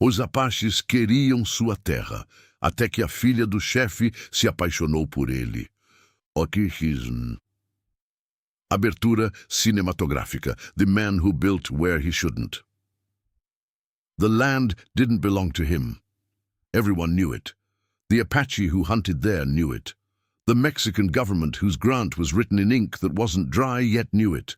Os Apaches queriam Sua Terra, até que a filha do chefe se apaixonou por ele. Otism. Abertura cinematográfica. The man who built where he shouldn't. The land didn't belong to him. Everyone knew it. The Apache who hunted there knew it. The Mexican government whose grant was written in ink that wasn't dry yet knew it.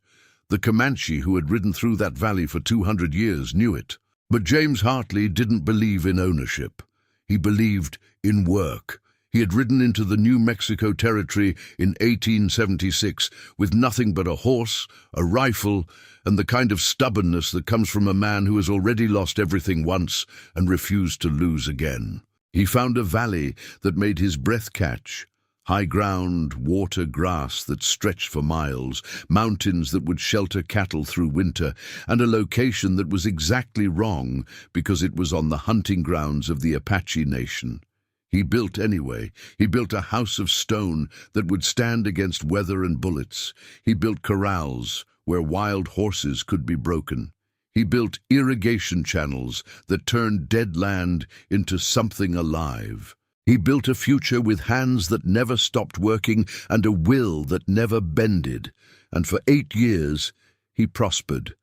The Comanche who had ridden through that valley for 200 years knew it. But James Hartley didn't believe in ownership. He believed in work. He had ridden into the New Mexico territory in 1876 with nothing but a horse, a rifle, and the kind of stubbornness that comes from a man who has already lost everything once and refused to lose again. He found a valley that made his breath catch. High ground, water, grass that stretched for miles, mountains that would shelter cattle through winter, and a location that was exactly wrong because it was on the hunting grounds of the Apache Nation. He built anyway. He built a house of stone that would stand against weather and bullets. He built corrals where wild horses could be broken. He built irrigation channels that turned dead land into something alive. He built a future with hands that never stopped working and a will that never bended. And for 8 years, he prospered,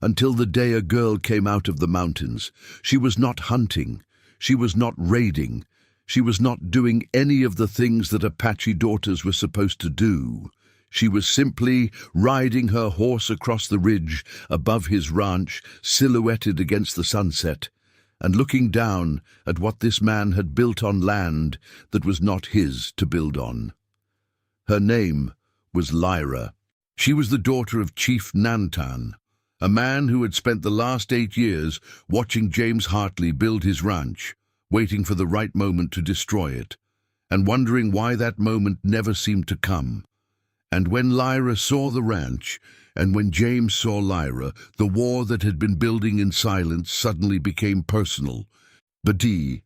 until the day a girl came out of the mountains. She was not hunting. She was not raiding. She was not doing any of the things that Apache daughters were supposed to do. She was simply riding her horse across the ridge above his ranch, silhouetted against the sunset, and looking down at what this man had built on land that was not his to build on. Her name was Lyra. She was the daughter of Chefe Nantan, a man who had spent the last 8 years watching James Hartley build his ranch, waiting for the right moment to destroy it, and wondering why that moment never seemed to come. And when Lyra saw the ranch, and when James saw Lyra, the war that had been building in silence suddenly became personal. Badi.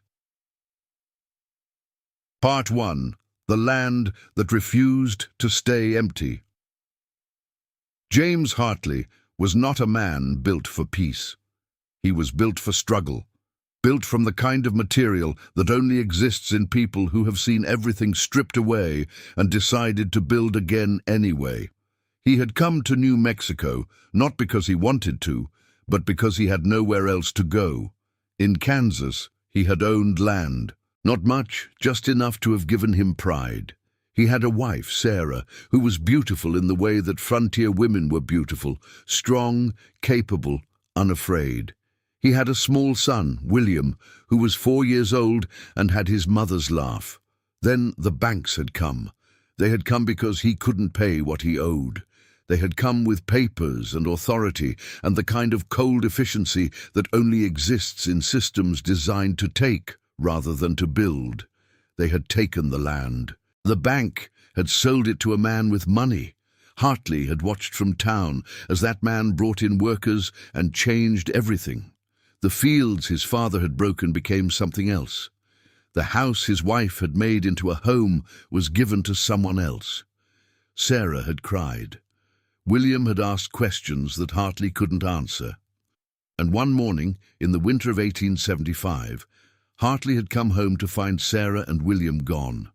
Part 1. The Land That Refused to Stay Empty. James Hartley was not a man built for peace. He was built for struggle, built from the kind of material that only exists in people who have seen everything stripped away and decided to build again anyway. He had come to New Mexico, not because he wanted to, but because he had nowhere else to go. In Kansas, he had owned land. Not much, just enough to have given him pride. He had a wife, Sarah, who was beautiful in the way that frontier women were beautiful, strong, capable, unafraid. He had a small son, William, who was 4 years old and had his mother's laugh. Then the banks had come. They had come because he couldn't pay what he owed. They had come with papers and authority and the kind of cold efficiency that only exists in systems designed to take rather than to build. They had taken the land. The bank had sold it to a man with money. Hartley had watched from town as that man brought in workers and changed everything. The fields his father had broken became something else. The house his wife had made into a home was given to someone else. Sarah had cried. William had asked questions that Hartley couldn't answer. And one morning, in the winter of 1875, Hartley had come home to find Sarah and William gone.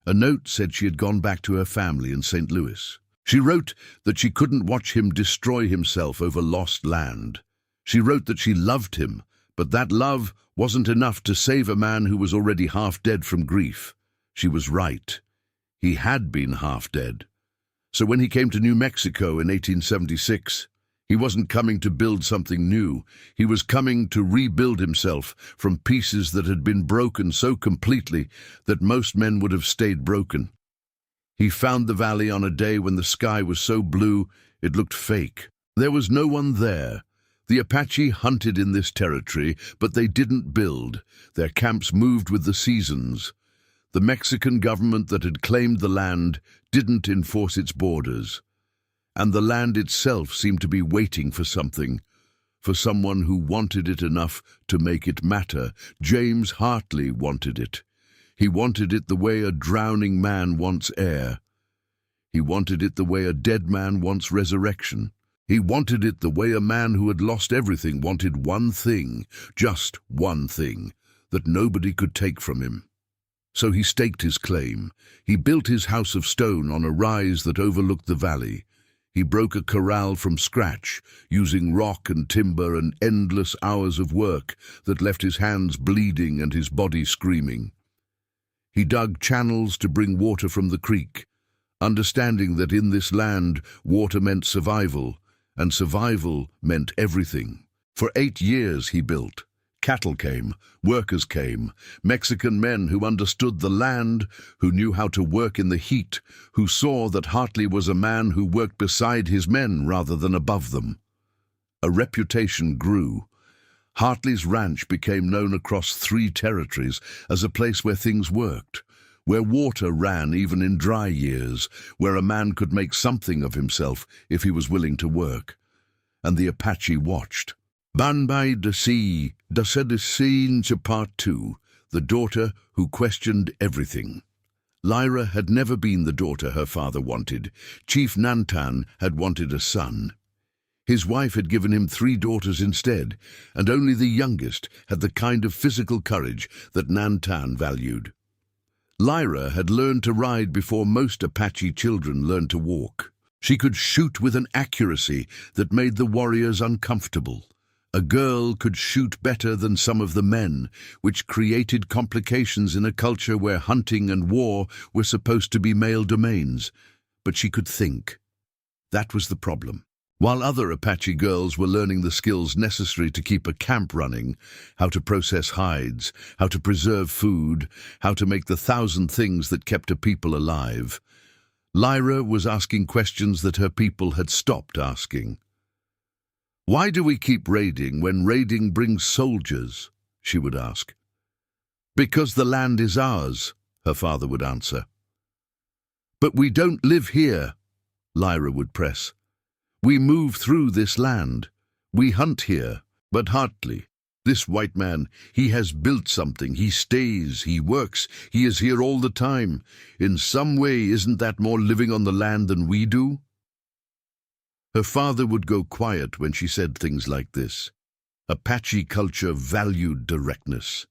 A note said she had gone back to her family in St. Louis. She wrote that she couldn't watch him destroy himself over lost land. She wrote that she loved him, but that love wasn't enough to save a man who was already half dead from grief. She was right. He had been half dead. So when he came to New Mexico in 1876, he wasn't coming to build something new. He was coming to rebuild himself from pieces that had been broken so completely that most men would have stayed broken. He found the valley on a day when the sky was so blue it looked fake. There was no one there. The Apache hunted in this territory, but they didn't build. Their camps moved with the seasons. The Mexican government that had claimed the land didn't enforce its borders. And the land itself seemed to be waiting for something, for someone who wanted it enough to make it matter. James Hartley wanted it. He wanted it the way a drowning man wants air. He wanted it the way a dead man wants resurrection. He wanted it the way a man who had lost everything wanted one thing, just one thing, that nobody could take from him. So he staked his claim. He built his house of stone on a rise that overlooked the valley. He broke a corral from scratch, using rock and timber and endless hours of work that left his hands bleeding and his body screaming. He dug channels to bring water from the creek, understanding that in this land water meant survival, and survival meant everything. For 8 years he built. Cattle came, workers came, Mexican men who understood the land, who knew how to work in the heat, who saw that Hartley was a man who worked beside his men rather than above them. A reputation grew. Hartley's ranch became known across 3 territories as a place where things worked, where water ran even in dry years, where a man could make something of himself if he was willing to work. And the Apache watched. Banbai Desi, Dasedesine to Part 2, the daughter who questioned everything. Lyra had never been the daughter her father wanted. Chief Nantan had wanted a son. His wife had given him 3 daughters instead, and only the youngest had the kind of physical courage that Nantan valued. Lyra had learned to ride before most Apache children learned to walk. She could shoot with an accuracy that made the warriors uncomfortable. A girl could shoot better than some of the men, which created complications in a culture where hunting and war were supposed to be male domains. But she could think. That was the problem. While other Apache girls were learning the skills necessary to keep a camp running, how to process hides, how to preserve food, how to make the 1,000 things that kept a people alive, Lyra was asking questions that her people had stopped asking. "Why do we keep raiding when raiding brings soldiers?" she would ask. "Because the land is ours," her father would answer. "But we don't live here," Lyra would press. "We move through this land. We hunt here. But Hartley, this white man, he has built something. He stays, he works, he is here all the time. In some way, isn't that more living on the land than we do?" Her father would go quiet when she said things like this. Apache culture valued directness.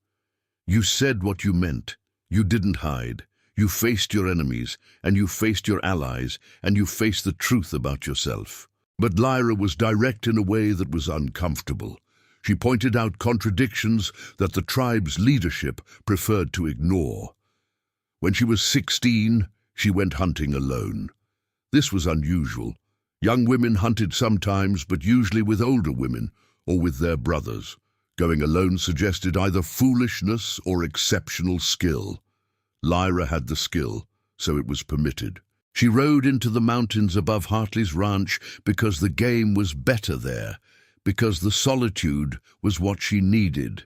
You said what you meant. You didn't hide. You faced your enemies, and you faced your allies, and you faced the truth about yourself. But Lyra was direct in a way that was uncomfortable. She pointed out contradictions that the tribe's leadership preferred to ignore. When she was 16, she went hunting alone. This was unusual. Young women hunted sometimes, but usually with older women or with their brothers. Going alone suggested either foolishness or exceptional skill. Lyra had the skill, so it was permitted. She rode into the mountains above Hartley's ranch because the game was better there, because the solitude was what she needed,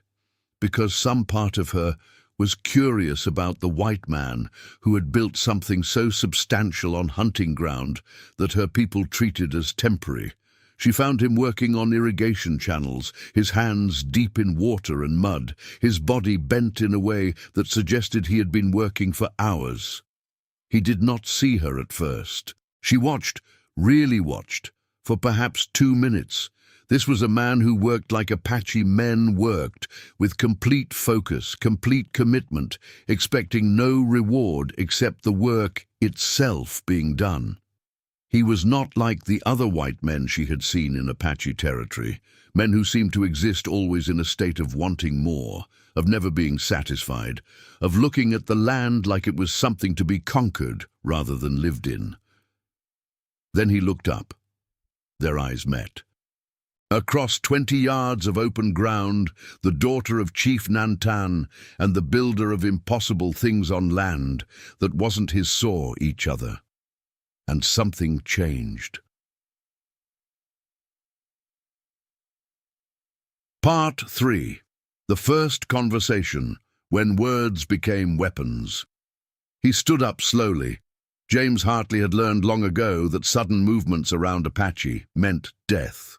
because some part of her was curious about the white man who had built something so substantial on hunting ground that her people treated as temporary. She found him working on irrigation channels, his hands deep in water and mud, his body bent in a way that suggested he had been working for hours. He did not see her at first. She watched, really watched, for perhaps 2 minutes. This was a man who worked like Apache men worked, with complete focus, complete commitment, expecting no reward except the work itself being done. He was not like the other white men she had seen in Apache territory, men who seemed to exist always in a state of wanting more, of never being satisfied, of looking at the land like it was something to be conquered rather than lived in. Then he looked up. Their eyes met. Across 20 yards of open ground, the daughter of Chief Nantan and the builder of impossible things on land that wasn't his saw each other. And something changed. Part 3. The first conversation, when words became weapons. He stood up slowly. James Hartley had learned long ago that sudden movements around Apache meant death.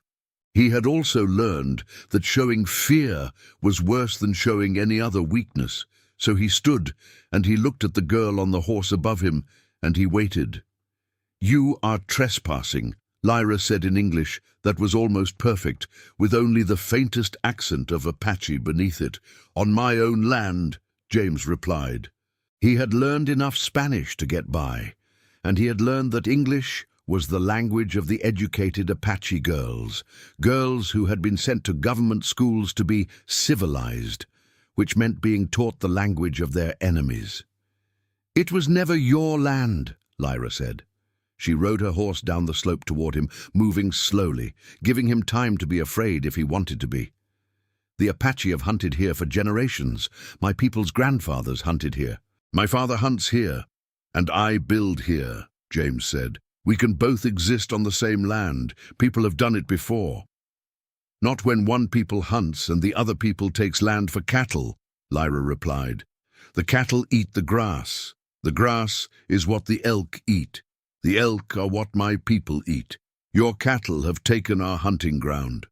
He had also learned that showing fear was worse than showing any other weakness. So he stood, and he looked at the girl on the horse above him, and he waited. "You are trespassing," Lyra said in English that was almost perfect, with only the faintest accent of Apache beneath it. "On my own land," James replied. He had learned enough Spanish to get by, and he had learned that English was the language of the educated Apache girls who had been sent to government schools to be civilized, which meant being taught the language of their enemies. "It was never your land," Lyra said. She rode her horse down the slope toward him, moving slowly, giving him time to be afraid if he wanted to be. "The Apache have hunted here for generations. My people's grandfathers hunted here. My father hunts here, and I build here," James said. "We can both exist on the same land. People have done it before." "Not when one people hunts and the other people takes land for cattle," Lyra replied. "The cattle eat the grass. The grass is what the elk eat. The elk are what my people eat. Your cattle have taken our hunting ground."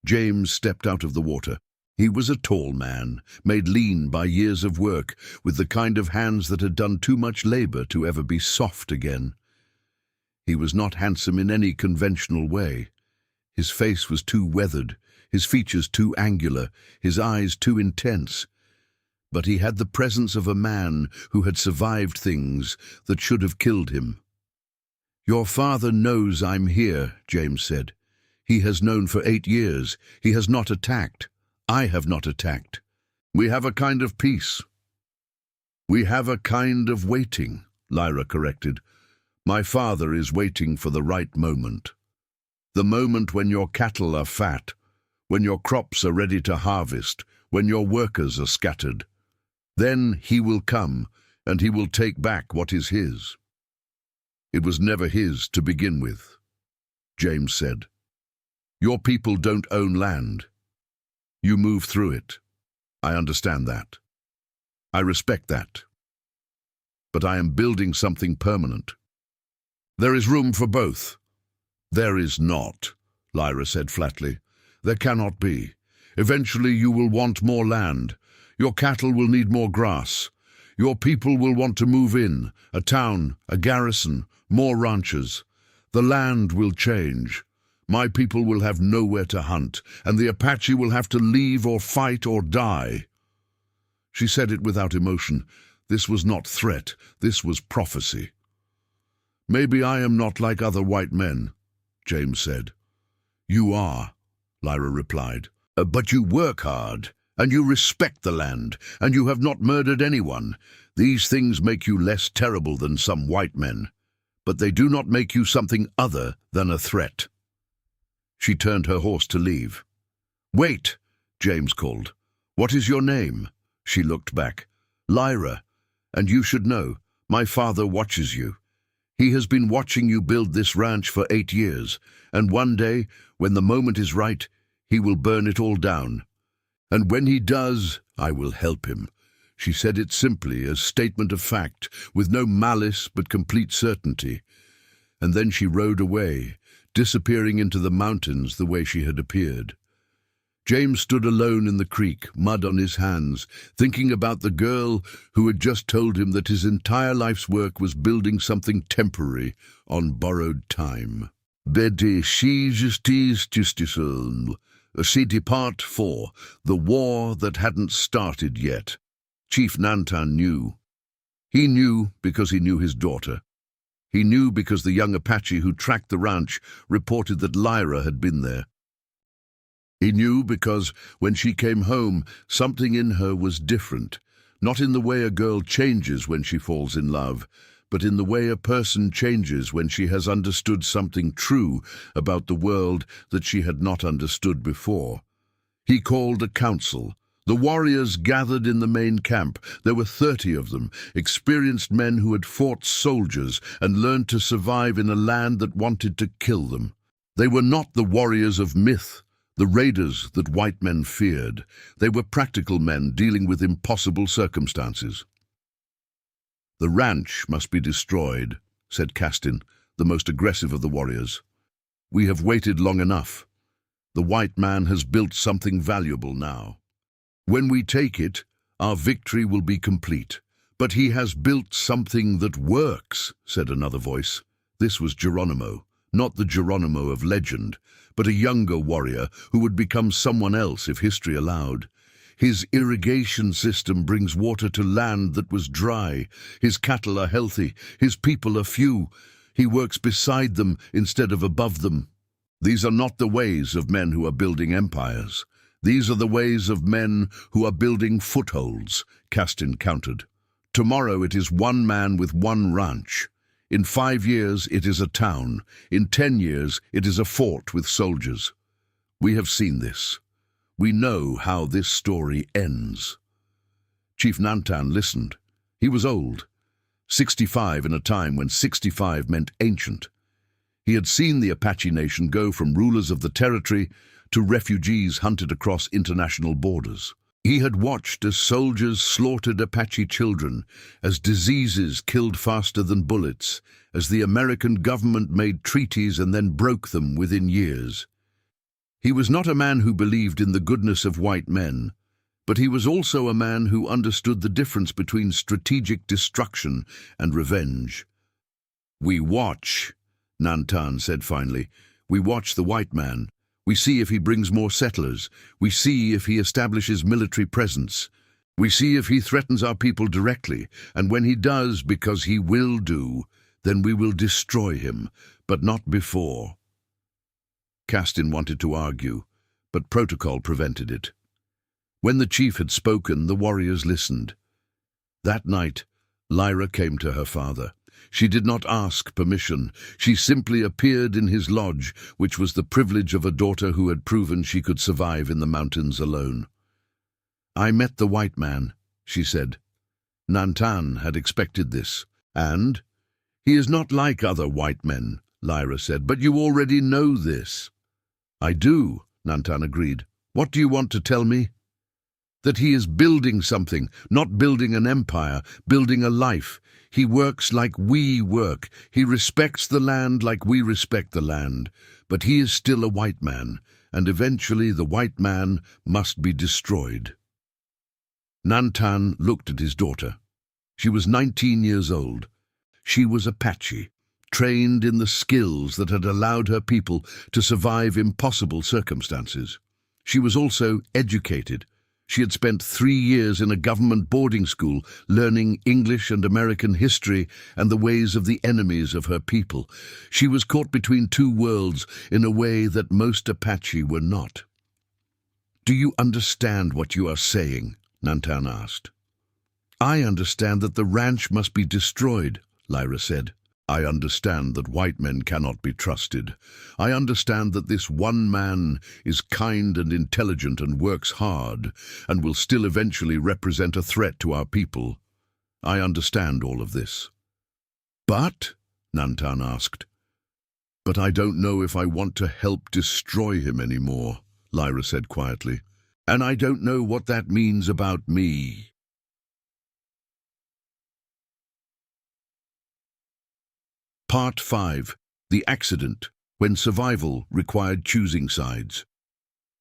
James stepped out of the water. He was a tall man, made lean by years of work, with the kind of hands that had done too much labor to ever be soft again. He was not handsome in any conventional way. His face was too weathered, his features too angular, his eyes too intense. But he had the presence of a man who had survived things that should have killed him. "Your father knows I'm here," James said. "He has known for 8 years. He has not attacked. I have not attacked. We have a kind of peace." "We have a kind of waiting," Lyra corrected. "My father is waiting for the right moment. The moment when your cattle are fat, when your crops are ready to harvest, when your workers are scattered. Then he will come, and he will take back what is his." "It was never his to begin with," James said. "Your people don't own land. You move through it. I understand that. I respect that. But I am building something permanent. There is room for both." "There is not," Lyra said flatly. "There cannot be. Eventually you will want more land. Your cattle will need more grass. Your people will want to move in, a town, a garrison, more ranches. The land will change. My people will have nowhere to hunt, and the Apache will have to leave or fight or die." She said it without emotion. This was not threat, this was prophecy. "Maybe I am not like other white men," James said. "You are," Lyra replied. But you work hard, and you respect the land, and you have not murdered anyone. These things make you less terrible than some white men, but they do not make you something other than a threat." She turned her horse to leave. "Wait," James called. "What is your name?" She looked back. "Lyra, and you should know, my father watches you. He has been watching you build this ranch for 8 years, and one day, when the moment is right, he will burn it all down. And when he does, I will help him." She said it simply, as statement of fact, with no malice but complete certainty. And then she rode away, disappearing into the mountains the way she had appeared. James stood alone in the creek, mud on his hands, thinking about the girl who had just told him that his entire life's work was building something temporary on borrowed time. City Part 4, The War That Hadn't Started Yet. Chief Nantan knew. He knew because he knew his daughter. He knew because the young Apache who tracked the ranch reported that Lyra had been there. He knew because, when she came home, something in her was different, not in the way a girl changes when she falls in love, but in the way a person changes when she has understood something true about the world that she had not understood before. He called a council. The warriors gathered in the main camp. There were 30 of them, experienced men who had fought soldiers and learned to survive in a land that wanted to kill them. They were not the warriors of myth, the raiders that white men feared. They were practical men dealing with impossible circumstances. "The ranch must be destroyed," said Castin, the most aggressive of the warriors. "We have waited long enough. The white man has built something valuable now. When we take it, our victory will be complete. But he has built something that works," said another voice. This was Geronimo, not the Geronimo of legend, but a younger warrior who would become someone else if history allowed. His irrigation system brings water to land that was dry. His cattle are healthy. His people are few. He works beside them instead of above them. These are not the ways of men who are building empires. These are the ways of men who are building footholds, Castin countered. Tomorrow it is one man with one ranch. In 5 years it is a town. In 10 years it is a fort with soldiers. We have seen this. We know how this story ends. Chief Nantan listened. He was old, 65 in a time when 65 meant ancient. He had seen the Apache nation go from rulers of the territory to refugees hunted across international borders. He had watched as soldiers slaughtered Apache children, as diseases killed faster than bullets, as the American government made treaties and then broke them within years. He was not a man who believed in the goodness of white men, but he was also a man who understood the difference between strategic destruction and revenge. "We watch," Nantan said finally. "We watch the white man. We see if he brings more settlers. We see if he establishes military presence. We see if he threatens our people directly, and when he does, because he will do, then we will destroy him, but not before." Castin wanted to argue, but protocol prevented it. When the chief had spoken, the warriors listened. That night, Lyra came to her father. She did not ask permission. She simply appeared in his lodge, which was the privilege of a daughter who had proven she could survive in the mountains alone. "I met the white man," she said. Nantan had expected this. "And? He is not like other white men," Lyra said, "but you already know this." "I do," Nantan agreed. "What do you want to tell me?" "That he is building something, not building an empire, building a life. He works like we work. He respects the land like we respect the land. But he is still a white man, and eventually the white man must be destroyed." Nantan looked at his daughter. She was 19 years old. She was Apache, trained in the skills that had allowed her people to survive impossible circumstances. She was also educated. She had spent 3 years in a government boarding school, learning English and American history and the ways of the enemies of her people. She was caught between two worlds in a way that most Apache were not. "Do you understand what you are saying?" Nantan asked. "I understand that the ranch must be destroyed," Lyra said. "I understand that white men cannot be trusted. I understand that this one man is kind and intelligent and works hard and will still eventually represent a threat to our people. I understand all of this." "But?" Nantan asked. "But I don't know if I want to help destroy him anymore," Lyra said quietly. "And I don't know what that means about me." Part 5. The Accident, when survival required choosing sides.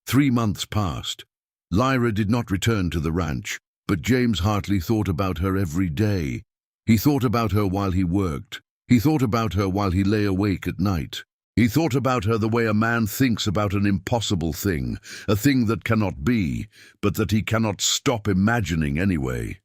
3 months passed. Lyra did not return to the ranch, but James Hartley thought about her every day. He thought about her while he worked. He thought about her while he lay awake at night. He thought about her the way a man thinks about an impossible thing, a thing that cannot be, but that he cannot stop imagining anyway.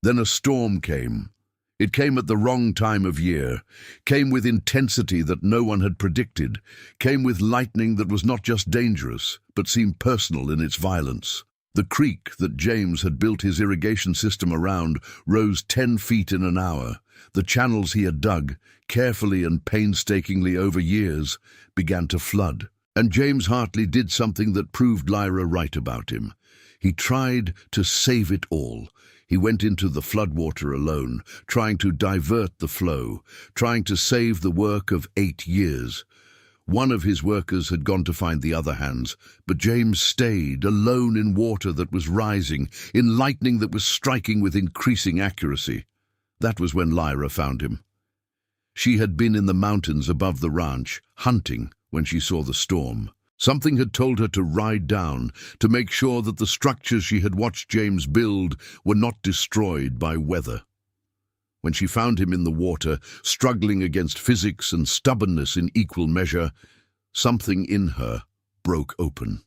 Then a storm came. It came at the wrong time of year, came with intensity that no one had predicted, came with lightning that was not just dangerous, but seemed personal in its violence. The creek that James had built his irrigation system around rose 10 feet in an hour. The channels he had dug, carefully and painstakingly over years, began to flood. And James Hartley did something that proved Lyra right about him. He tried to save it all. He went into the floodwater alone, trying to divert the flow, trying to save the work of 8 years. One of his workers had gone to find the other hands, but James stayed, alone in water that was rising, in lightning that was striking with increasing accuracy. That was when Lyra found him. She had been in the mountains above the ranch, hunting, when she saw the storm. Something had told her to ride down, to make sure that the structures she had watched James build were not destroyed by weather. When she found him in the water, struggling against physics and stubbornness in equal measure, something in her broke open.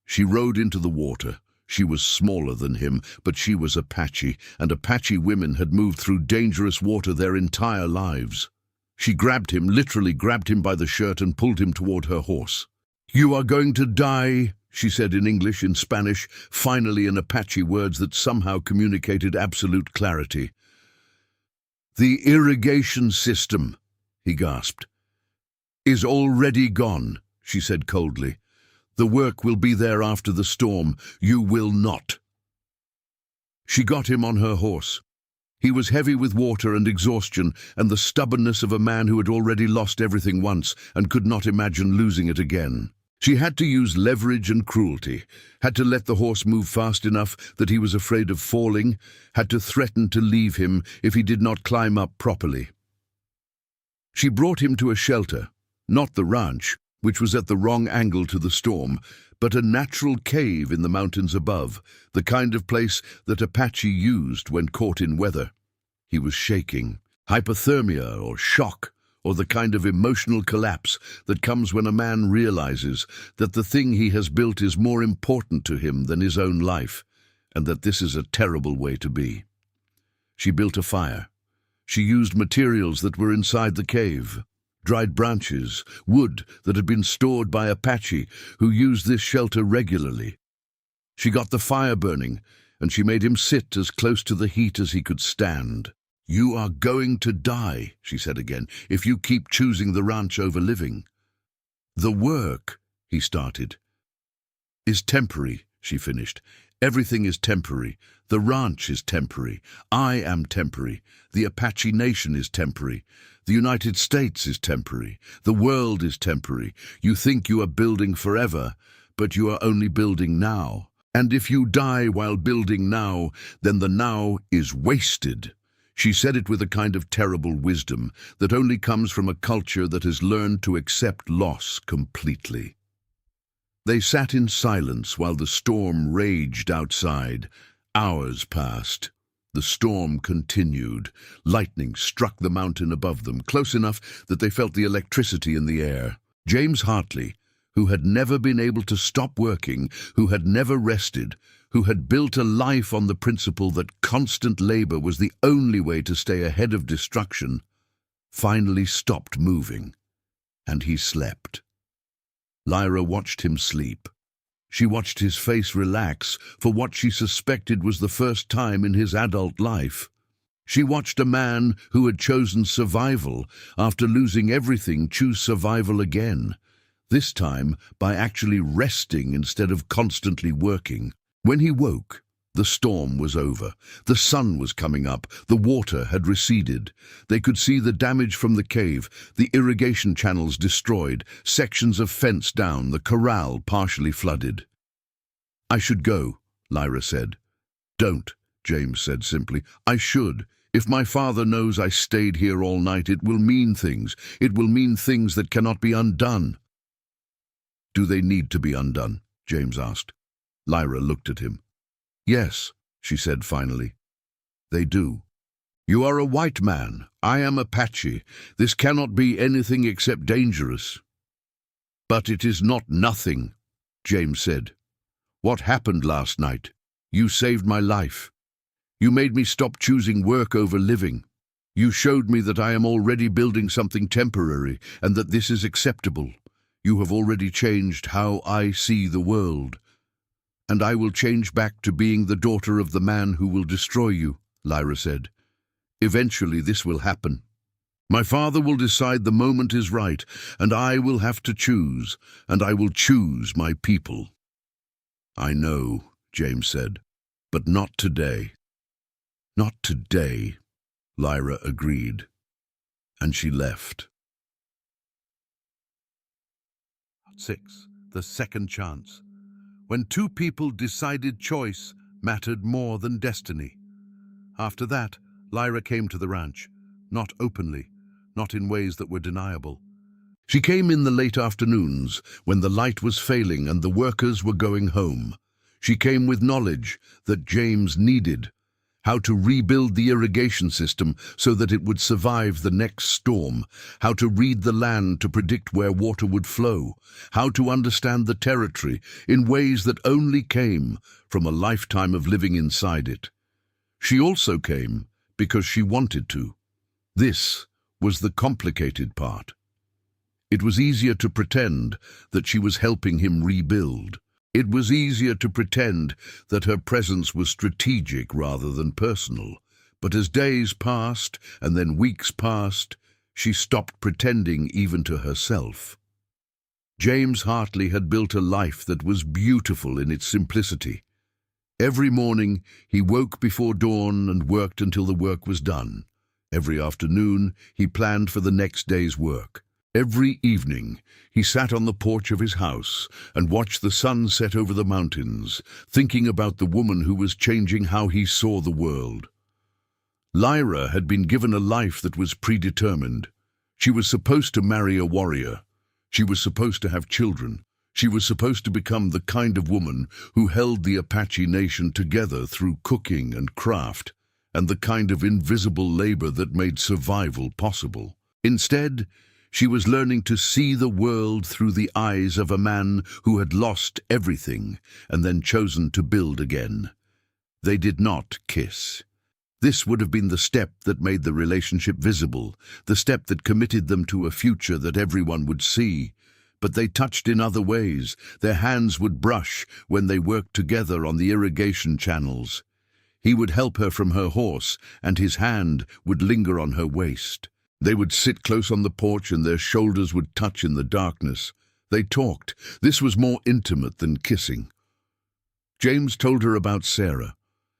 She rode into the water. She was smaller than him, but she was Apache, and Apache women had moved through dangerous water their entire lives. She literally grabbed him by the shirt and pulled him toward her horse. "You are going to die," she said in English, in Spanish, finally in Apache words that somehow communicated absolute clarity. "The irrigation system," he gasped, "is already gone," she said coldly. "The work will be there after the storm. You will not." She got him on her horse. He was heavy with water and exhaustion and the stubbornness of a man who had already lost everything once and could not imagine losing it again. She had to use leverage and cruelty, had to let the horse move fast enough that he was afraid of falling, had to threaten to leave him if he did not climb up properly. She brought him to a shelter, not the ranch, which was at the wrong angle to the storm, but a natural cave in the mountains above, the kind of place that Apache used when caught in weather. He was shaking, hypothermia or shock, or the kind of emotional collapse that comes when a man realizes that the thing he has built is more important to him than his own life, and that this is a terrible way to be. She built a fire. She used materials that were inside the cave. Dried branches, wood that had been stored by Apache, who used this shelter regularly. She got the fire burning, and she made him sit as close to the heat as he could stand. "You are going to die," she said again, "if you keep choosing the ranch over living." "The work," he started. "Is temporary," she finished. "Everything is temporary. The ranch is temporary. I am temporary. The Apache nation is temporary. The United States is temporary. The world is temporary. You think you are building forever, but you are only building now. And if you die while building now, then the now is wasted." She said it with a kind of terrible wisdom that only comes from a culture that has learned to accept loss completely. They sat in silence while the storm raged outside. Hours passed. The storm continued. Lightning struck the mountain above them, close enough that they felt the electricity in the air. James Hartley, who had never been able to stop working, who had never rested, who had built a life on the principle that constant labor was the only way to stay ahead of destruction, finally stopped moving, and he slept. Lyra watched him sleep. She watched his face relax for what she suspected was the first time in his adult life. She watched a man who had chosen survival after losing everything choose survival again, this time by actually resting instead of constantly working. When he woke, the storm was over. The sun was coming up. The water had receded. They could see the damage from the cave, the irrigation channels destroyed, sections of fence down, the corral partially flooded. "I should go," Lyra said. "Don't," James said simply. "I should. If my father knows I stayed here all night, it will mean things. It will mean things that cannot be undone." "Do they need to be undone?" James asked. Lyra looked at him. "Yes," she said finally. "They do. You are a white man. I am Apache. This cannot be anything except dangerous." "But it is not nothing," James said. "What happened last night? You saved my life. You made me stop choosing work over living. You showed me that I am already building something temporary and that this is acceptable. You have already changed how I see the world. And I will change back to being the daughter of the man who will destroy you," Lyra said. "Eventually this will happen. My father will decide the moment is right, and I will have to choose, and I will choose my people." "I know," James said, "but not today." "Not today," Lyra agreed, and she left. 6. The second chance. When two people decided choice mattered more than destiny. After that, Lyra came to the ranch, not openly, not in ways that were deniable. She came in the late afternoons, when the light was failing and the workers were going home. She came with knowledge that James needed, how to rebuild the irrigation system so that it would survive the next storm, how to read the land to predict where water would flow, how to understand the territory in ways that only came from a lifetime of living inside it. She also came because she wanted to. This was the complicated part. It was easier to pretend that she was helping him rebuild. It was easier to pretend that her presence was strategic rather than personal. But as days passed and then weeks passed, she stopped pretending even to herself. James Hartley had built a life that was beautiful in its simplicity. Every morning he woke before dawn and worked until the work was done. Every afternoon he planned for the next day's work. Every evening he sat on the porch of his house and watched the sun set over the mountains, thinking about the woman who was changing how he saw the world. Lyra had been given a life that was predetermined. She was supposed to marry a warrior. She was supposed to have children. She was supposed to become the kind of woman who held the Apache nation together through cooking and craft, and the kind of invisible labor that made survival possible. Instead, she was learning to see the world through the eyes of a man who had lost everything and then chosen to build again. They did not kiss. This would have been the step that made the relationship visible, the step that committed them to a future that everyone would see. But they touched in other ways. Their hands would brush when they worked together on the irrigation channels. He would help her from her horse, and his hand would linger on her waist. They would sit close on the porch and their shoulders would touch in the darkness. They talked. This was more intimate than kissing. James told her about Sarah,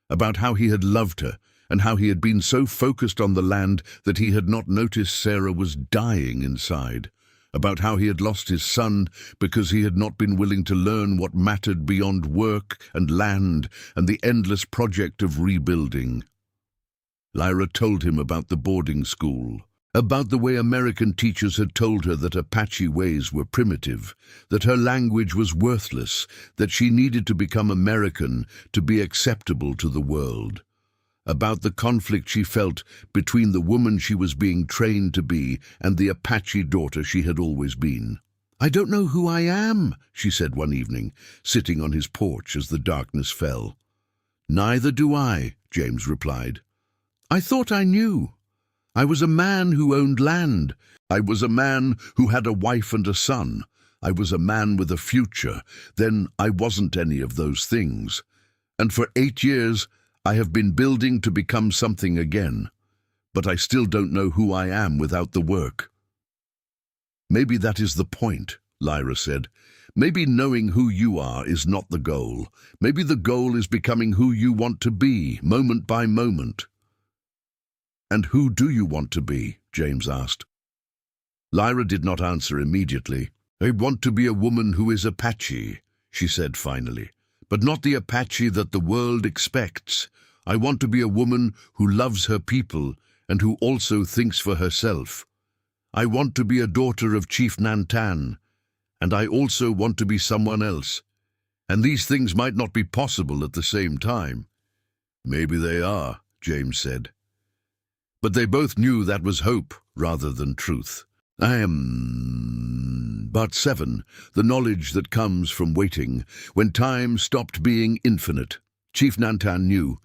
about how he had loved her, and how he had been so focused on the land that he had not noticed Sarah was dying inside, about how he had lost his son because he had not been willing to learn what mattered beyond work and land and the endless project of rebuilding. Lyra told him about the boarding school, about the way American teachers had told her that Apache ways were primitive, that her language was worthless, that she needed to become American to be acceptable to the world, about the conflict she felt between the woman she was being trained to be and the Apache daughter she had always been. "I don't know who I am," she said one evening, sitting on his porch as the darkness fell. "Neither do I," James replied. "I thought I knew. I was a man who owned land. I was a man who had a wife and a son. I was a man with a future. Then I wasn't any of those things. And for 8 years, I have been building to become something again. But I still don't know who I am without the work." "Maybe that is the point," Lyra said. "Maybe knowing who you are is not the goal. Maybe the goal is becoming who you want to be, moment by moment." "And who do you want to be?" James asked. Lyra did not answer immediately. "I want to be a woman who is Apache," she said finally. "But not the Apache that the world expects. I want to be a woman who loves her people and who also thinks for herself. I want to be a daughter of Chief Nantan, and I also want to be someone else. And these things might not be possible at the same time." "Maybe they are," James said. But they both knew that was hope rather than truth. I am but 7, the knowledge that comes from waiting, when time stopped being infinite. Chief Nantan knew.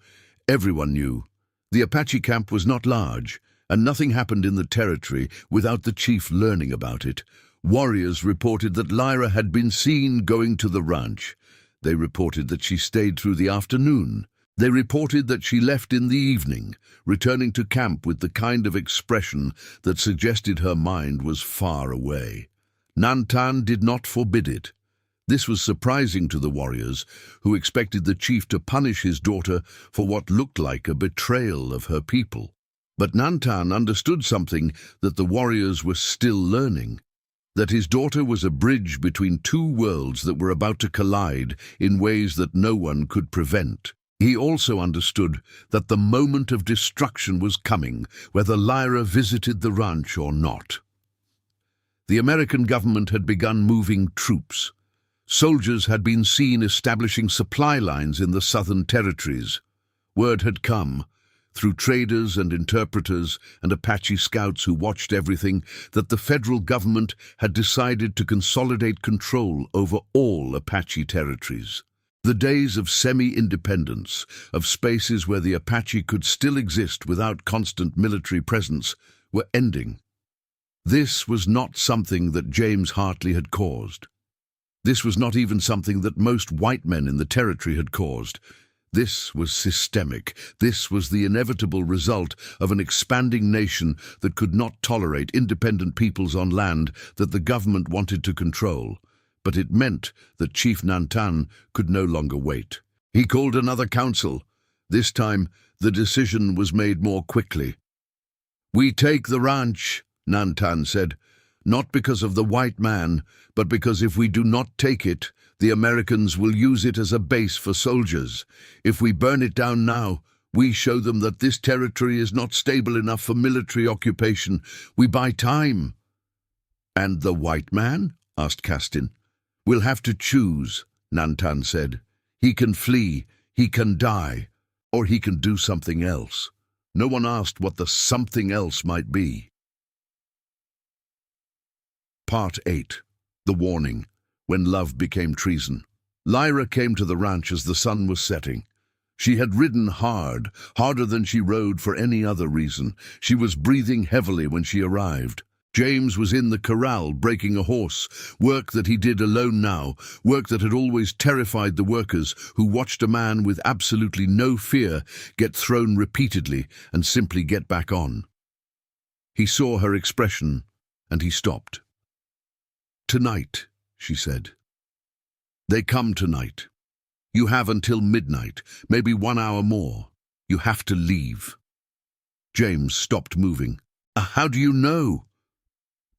Everyone knew. The Apache camp was not large, and nothing happened in the territory without the chief learning about it. Warriors reported that Lyra had been seen going to the ranch. They reported that she stayed through the afternoon. They reported that she left in the evening, returning to camp with the kind of expression that suggested her mind was far away. Nantan did not forbid it. This was surprising to the warriors, who expected the chief to punish his daughter for what looked like a betrayal of her people. But Nantan understood something that the warriors were still learning, that his daughter was a bridge between 2 worlds that were about to collide in ways that no one could prevent. He also understood that the moment of destruction was coming, whether Lyra visited the ranch or not. The American government had begun moving troops. Soldiers had been seen establishing supply lines in the southern territories. Word had come. through traders and interpreters and Apache scouts who watched everything, that the federal government had decided to consolidate control over all Apache territories. The days of semi-independence, of spaces where the Apache could still exist without constant military presence, were ending. This was not something that James Hartley had caused. This was not even something that most white men in the territory had caused. This was systemic. This was the inevitable result of an expanding nation that could not tolerate independent peoples on land that the government wanted to control. But it meant that Chefe Nantan could no longer wait. He called another council. This time, the decision was made more quickly. "We take the ranch," Nantan said, "not because of the white man, but because if we do not take it, the Americans will use it as a base for soldiers. If we burn it down now, we show them that this territory is not stable enough for military occupation. We buy time." "And the white man?" asked Castin. "We'll have to choose," Nantan said. "He can flee, he can die, or he can do something else." No one asked what the something else might be. Part 8. The Warning. When love became treason. Lyra came to the ranch as the sun was setting. She had ridden hard, harder than she rode for any other reason. She was breathing heavily when she arrived. James was in the corral breaking a horse, work that he did alone now, work that had always terrified the workers who watched a man with absolutely no fear get thrown repeatedly and simply get back on. He saw her expression, and he stopped. "Tonight," she said. "They come tonight. You have until midnight, maybe 1 hour more. You have to leave." James stopped moving. "How do you know?"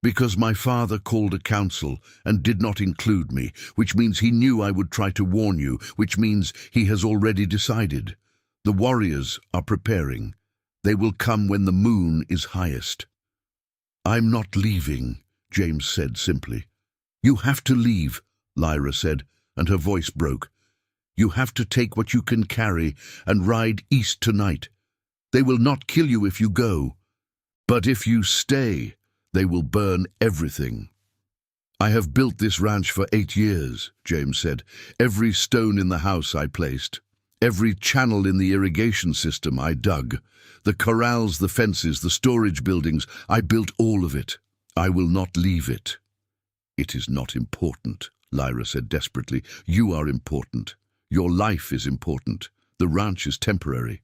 "Because my father called a council and did not include me, which means he knew I would try to warn you, which means he has already decided. The warriors are preparing. They will come when the moon is highest." "I'm not leaving," James said simply. "You have to leave," Lyra said, and her voice broke. "You have to take what you can carry and ride east tonight. They will not kill you if you go. But if you stay, they will burn everything." "I have built this ranch for 8 years," James said. "Every stone in the house I placed. Every channel in the irrigation system I dug. The corrals, the fences, the storage buildings, I built all of it. I will not leave it." "It is not important," Lyra said desperately. "You are important. Your life is important. The ranch is temporary."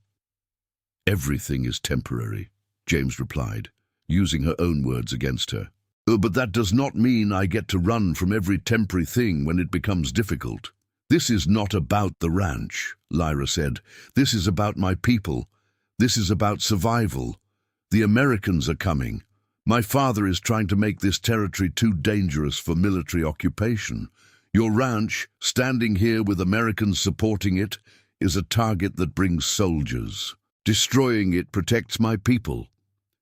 "Everything is temporary," James replied, using her own words against her. "But that does not mean I get to run from every temporary thing when it becomes difficult." "This is not about the ranch," Lyra said. "This is about my people. This is about survival. The Americans are coming. My father is trying to make this territory too dangerous for military occupation. Your ranch, standing here with Americans supporting it, is a target that brings soldiers. Destroying it protects my people."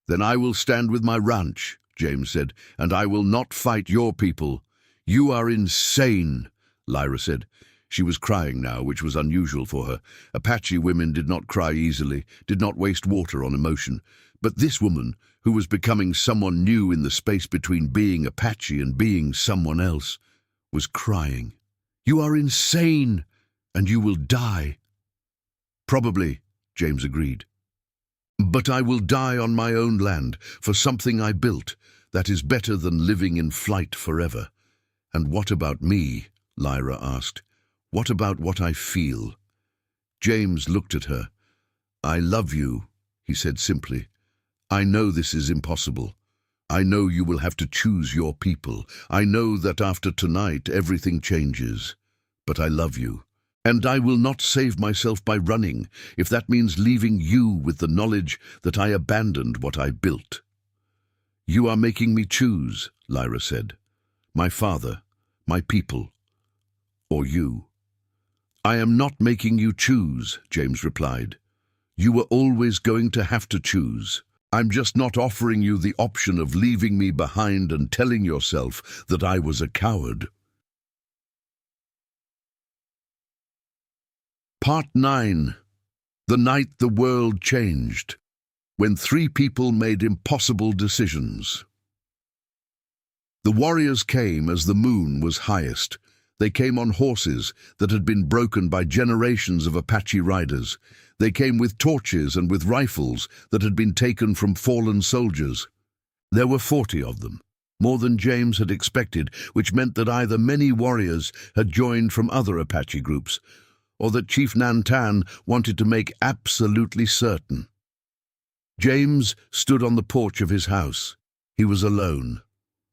"Then I will stand with my ranch," James said, "and I will not fight your people." "You are insane," Lyra said. She was crying now, which was unusual for her. Apache women did not cry easily, did not waste water on emotion. But this woman, who was becoming someone new in the space between being Apache and being someone else, was crying. "You are insane, and you will die." "Probably," James agreed. "But I will die on my own land, for something I built, that is better than living in flight forever." "And what about me?" Lyra asked. "What about what I feel?" James looked at her. "I love you," he said simply. "I know this is impossible. I know you will have to choose your people. I know that after tonight everything changes. But I love you. And I will not save myself by running, if that means leaving you with the knowledge that I abandoned what I built." "You are making me choose," Lyra said. "My father, my people, or you." "I am not making you choose," James replied. "You were always going to have to choose. I'm just not offering you the option of leaving me behind and telling yourself that I was a coward." Part 9. The night the world changed, when three people made impossible decisions. The warriors came as the moon was highest. They came on horses that had been broken by generations of Apache riders. They came with torches and with rifles that had been taken from fallen soldiers. There were 40 of them, more than James had expected, which meant that either many warriors had joined from other Apache groups, or that Chief Nantan wanted to make absolutely certain. James stood on the porch of his house. He was alone.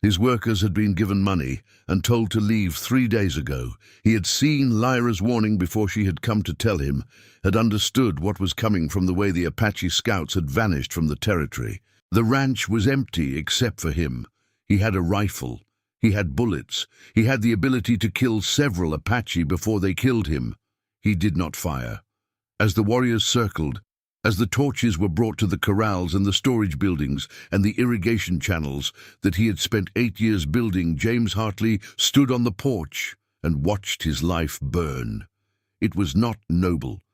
His workers had been given money and told to leave 3 days ago. He had seen Lyra's warning before she had come to tell him, had understood what was coming from the way the Apache scouts had vanished from the territory. The ranch was empty except for him. He had a rifle. He had bullets. He had the ability to kill several Apache before they killed him. He did not fire. As the warriors circled, as the torches were brought to the corrals and the storage buildings and the irrigation channels that he had spent 8 years building, James Hartley stood on the porch and watched his life burn. It was not noble.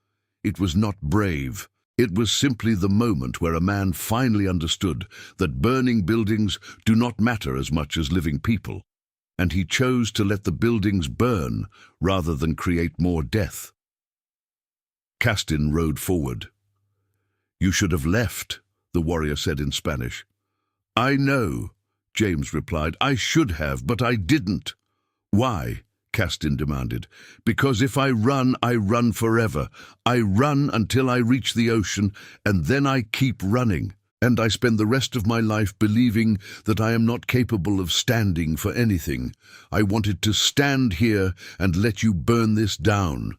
It was not brave. It was simply the moment where a man finally understood that burning buildings do not matter as much as living people, and he chose to let the buildings burn rather than create more death. Castin rode forward. "You should have left," the warrior said in Spanish. "I know," James replied. "I should have, but I didn't." "Why?" Castin demanded. "Because if I run forever. I run until I reach the ocean, and then I keep running. And I spend the rest of my life believing that I am not capable of standing for anything. I wanted to stand here and let you burn this down.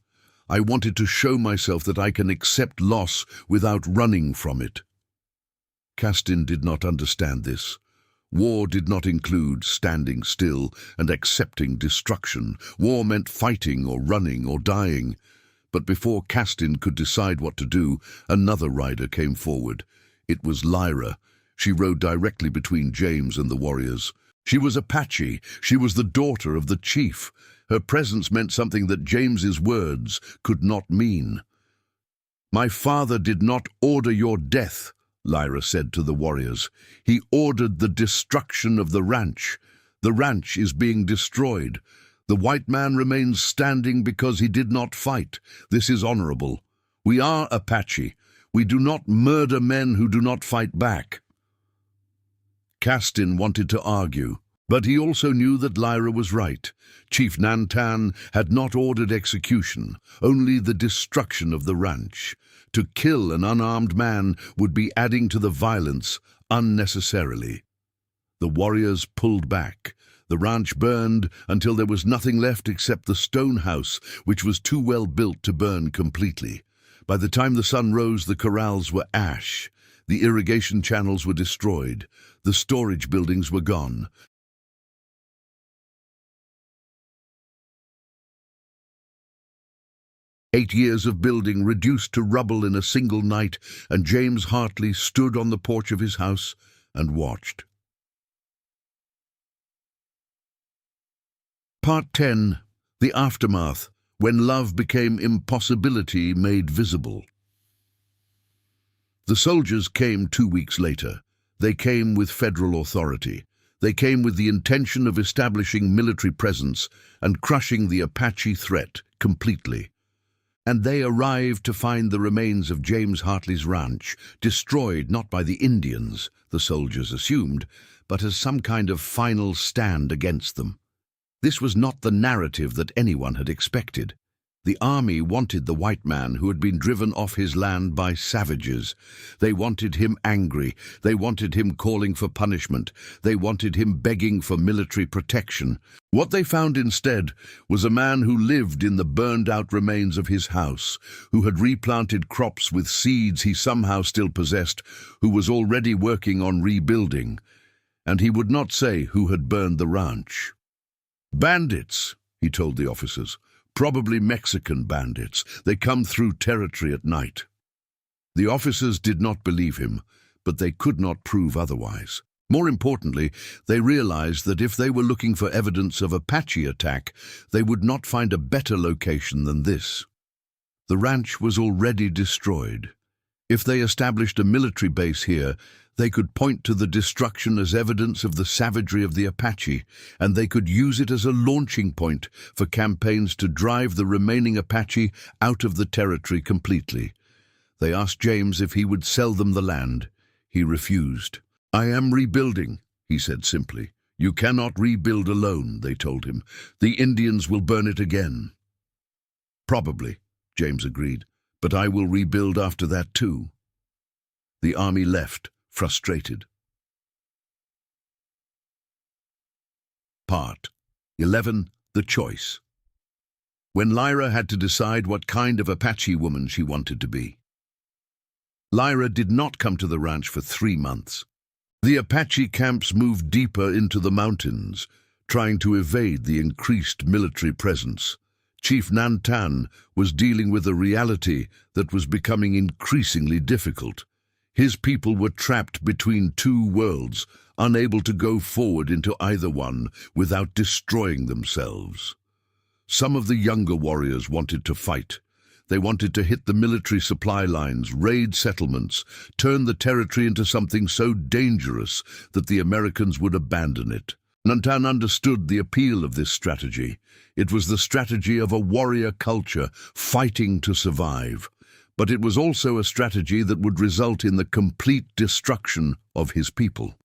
I wanted to show myself that I can accept loss without running from it." Castin did not understand this. War did not include standing still and accepting destruction. War meant fighting or running or dying. But before Castin could decide what to do, another rider came forward. It was Lyra. She rode directly between James and the warriors. She was Apache. She was the daughter of the chief. Her presence meant something that James's words could not mean. "My father did not order your death," Lyra said to the warriors. "He ordered the destruction of the ranch. The ranch is being destroyed. The white man remains standing because he did not fight. This is honorable. We are Apache. We do not murder men who do not fight back." Castin wanted to argue, but he also knew that Lyra was right. Chief Nantan had not ordered execution, only the destruction of the ranch. To kill an unarmed man would be adding to the violence unnecessarily. The warriors pulled back. The ranch burned until there was nothing left except the stone house, which was too well built to burn completely. By the time the sun rose, the corrals were ash. The irrigation channels were destroyed. The storage buildings were gone. Eight years of building reduced to rubble in a single night, and James Hartley stood on the porch of his house and watched. Part 10. The Aftermath, when love became impossibility made visible. The soldiers came 2 weeks later. They came with federal authority. They came with the intention of establishing military presence and crushing the Apache threat completely. And they arrived to find the remains of James Hartley's ranch, destroyed not by the Indians, the soldiers assumed, but as some kind of final stand against them. This was not the narrative that anyone had expected. The army wanted the white man who had been driven off his land by savages. They wanted him angry. They wanted him calling for punishment. They wanted him begging for military protection. What they found instead was a man who lived in the burned-out remains of his house, who had replanted crops with seeds he somehow still possessed, who was already working on rebuilding. And he would not say who had burned the ranch. "Bandits," he told the officers. "Probably Mexican bandits. They come through territory at night." The officers did not believe him, but they could not prove otherwise. More importantly, they realized that if they were looking for evidence of Apache attack, they would not find a better location than this. The ranch was already destroyed. If they established a military base here, they could point to the destruction as evidence of the savagery of the Apache, and they could use it as a launching point for campaigns to drive the remaining Apache out of the territory completely. They asked James if he would sell them the land. He refused. "I am rebuilding," he said simply. "You cannot rebuild alone," they told him. "The Indians will burn it again." "Probably," James agreed, "but I will rebuild after that too." The army left, frustrated. Part 11. The Choice. When Lyra had to decide what kind of Apache woman she wanted to be. Lyra did not come to the ranch for 3 months. The Apache camps moved deeper into the mountains, trying to evade the increased military presence. Chief Nantan was dealing with a reality that was becoming increasingly difficult. His people were trapped between 2 worlds, unable to go forward into either one without destroying themselves. Some of the younger warriors wanted to fight. They wanted to hit the military supply lines, raid settlements, turn the territory into something so dangerous that the Americans would abandon it. Nantan understood the appeal of this strategy. It was the strategy of a warrior culture fighting to survive. But it was also a strategy that would result in the complete destruction of his people.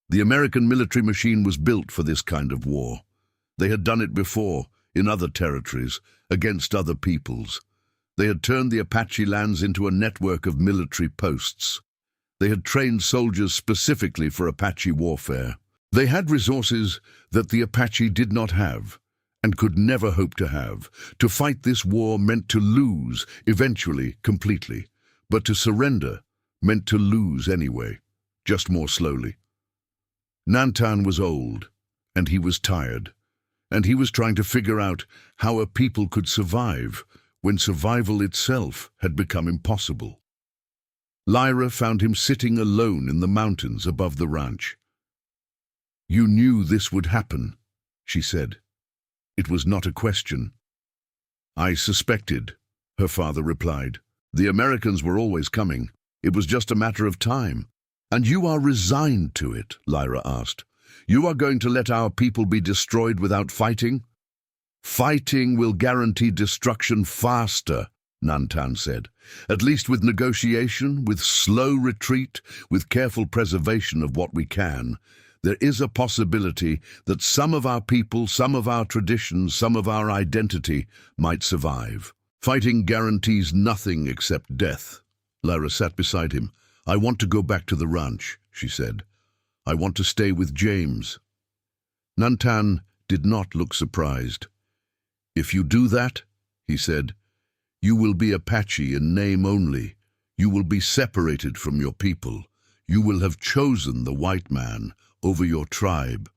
The American military machine was built for this kind of war. They had done it before, in other territories, against other peoples. They had turned the Apache lands into a network of military posts. They had trained soldiers specifically for Apache warfare. They had resources that the Apache did not have, and could never hope to have. To fight this war meant to lose, eventually, completely. But to surrender meant to lose anyway, just more slowly. Nantan was old, and he was tired, and he was trying to figure out how a people could survive when survival itself had become impossible. Lyra found him sitting alone in the mountains above the ranch. "You knew this would happen," she said. "It was not a question." "I suspected," her father replied. "The Americans were always coming. It was just a matter of time." "And you are resigned to it?" Lyra asked. "You are going to let our people be destroyed without fighting?" "Fighting will guarantee destruction faster," Nantan said. "At least with negotiation, with slow retreat, with careful preservation of what we can. There is a possibility that some of our people, some of our traditions, some of our identity might survive. Fighting guarantees nothing except death." Lyra sat beside him. "I want to go back to the ranch," she said. "I want to stay with James." Nantan did not look surprised. "If you do that," he said, "you will be Apache in name only. You will be separated from your people. You will have chosen the white man over your tribe."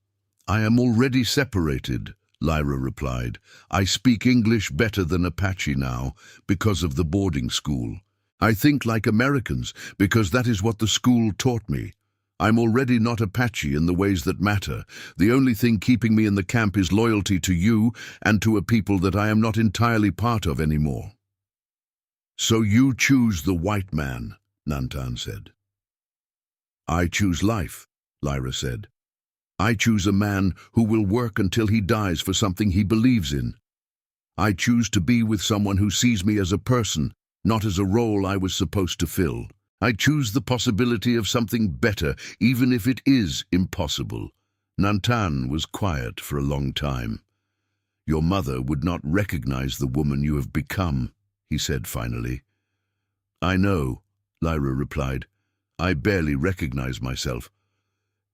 "I am already separated," Lyra replied. "I speak English better than Apache now because of the boarding school. I think like Americans because that is what the school taught me. I'm already not Apache in the ways that matter. The only thing keeping me in the camp is loyalty to you and to a people that I am not entirely part of anymore." "So you choose the white man," Nantan said. "I choose life," Lyra said. "I choose a man who will work until he dies for something he believes in. I choose to be with someone who sees me as a person, not as a role I was supposed to fill. I choose the possibility of something better, even if it is impossible." Nantan was quiet for a long time. "Your mother would not recognize the woman you have become," he said finally. "I know," Lyra replied. "I barely recognize myself.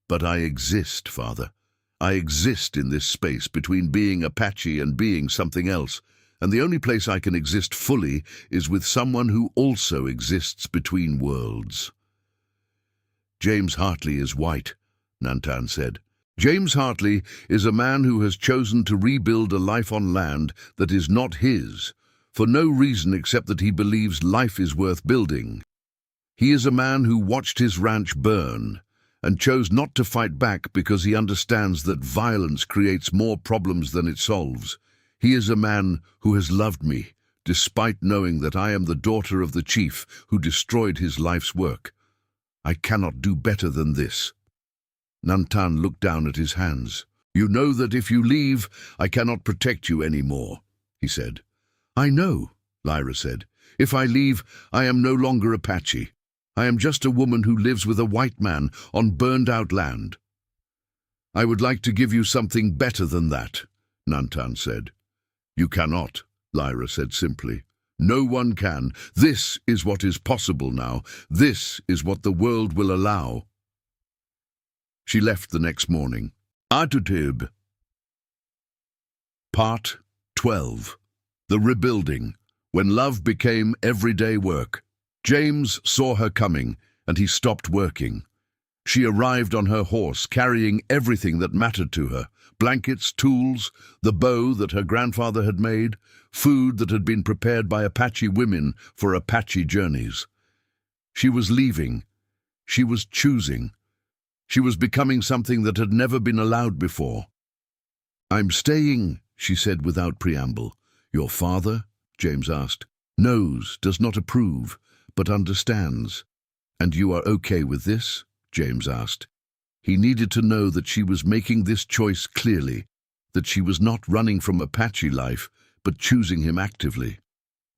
But I exist, Father. I exist in this space between being Apache and being something else. And the only place I can exist fully is with someone who also exists between worlds." "James Hartley is white," Nantan said. "James Hartley is a man who has chosen to rebuild a life on land that is not his, for no reason except that he believes life is worth building. He is a man who watched his ranch burn and chose not to fight back because he understands that violence creates more problems than it solves. He is a man who has loved me, despite knowing that I am the daughter of the chief who destroyed his life's work. I cannot do better than this." Nantan looked down at his hands. "You know that if you leave, I cannot protect you anymore," he said. "I know," Lyra said. "If I leave, I am no longer Apache. I am just a woman who lives with a white man on burned-out land." "I would like to give you something better than that," Nantan said. "You cannot," Lyra said simply. "No one can. This is what is possible now. This is what the world will allow." She left the next morning. Atutib. Part 12. The Rebuilding. When love became everyday work. James saw her coming, and he stopped working. She arrived on her horse, carrying everything that mattered to her: blankets, tools, the bow that her grandfather had made, food that had been prepared by Apache women for Apache journeys. She was leaving. She was choosing. She was becoming something that had never been allowed before. "I'm staying," she said without preamble. "Your father?" James asked. "Knows, does not approve, but understands." "And you are okay with this?" James asked. He needed to know that she was making this choice clearly, that she was not running from Apache life, but choosing him actively.